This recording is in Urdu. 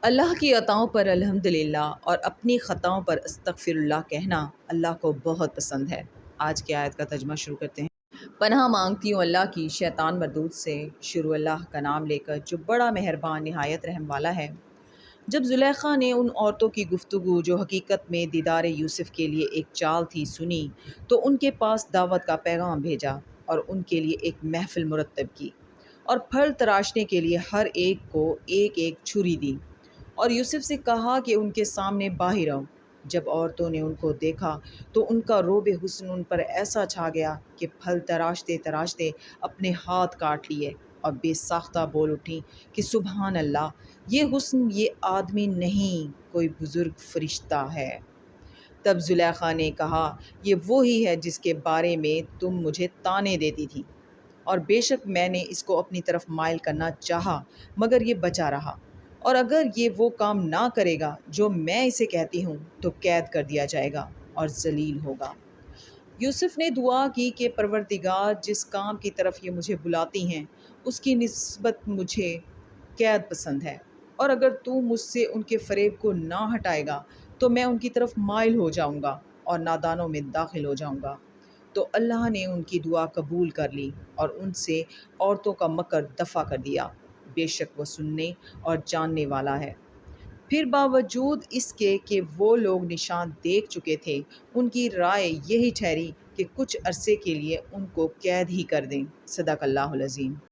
اللہ کی عطاؤں پر الحمدللہ اور اپنی خطاؤں پر استغفر اللہ کہنا اللہ کو بہت پسند ہے۔ آج کی آیت کا ترجمہ شروع کرتے ہیں۔ پناہ مانگتی ہوں اللہ کی شیطان مردود سے، شروع اللہ کا نام لے کر جو بڑا مہربان نہایت رحم والا ہے۔ جب زلیخا نے ان عورتوں کی گفتگو جو حقیقت میں دیدار یوسف کے لیے ایک چال تھی سنی، تو ان کے پاس دعوت کا پیغام بھیجا اور ان کے لیے ایک محفل مرتب کی اور پھل تراشنے کے لیے ہر ایک کو ایک ایک چھری دی اور یوسف سے کہا کہ ان کے سامنے باہر آؤ۔ جب عورتوں نے ان کو دیکھا تو ان کا روب حسن ان پر ایسا چھا گیا کہ پھل تراشتے تراشتے اپنے ہاتھ کاٹ لیے اور بے ساختہ بول اٹھیں کہ سبحان اللہ، یہ حسن یہ آدمی نہیں، کوئی بزرگ فرشتہ ہے۔ تب زلیخا نے کہا، یہ وہی ہے جس کے بارے میں تم مجھے طعنے دیتی تھی، اور بے شک میں نے اس کو اپنی طرف مائل کرنا چاہا مگر یہ بچا رہا، اور اگر یہ وہ کام نہ کرے گا جو میں اسے کہتی ہوں تو قید کر دیا جائے گا اور ذلیل ہوگا۔ یوسف نے دعا کی کہ پروردگار، جس کام کی طرف یہ مجھے بلاتی ہیں اس کی نسبت مجھے قید پسند ہے، اور اگر تو مجھ سے ان کے فریب کو نہ ہٹائے گا تو میں ان کی طرف مائل ہو جاؤں گا اور نادانوں میں داخل ہو جاؤں گا۔ تو اللہ نے ان کی دعا قبول کر لی اور ان سے عورتوں کا مکر دفع کر دیا، بے شک وہ سننے اور جاننے والا ہے۔ پھر باوجود اس کے کہ وہ لوگ نشان دیکھ چکے تھے، ان کی رائے یہی ٹھہری کہ کچھ عرصے کے لیے ان کو قید ہی کر دیں۔ صدق اللہ العظیم۔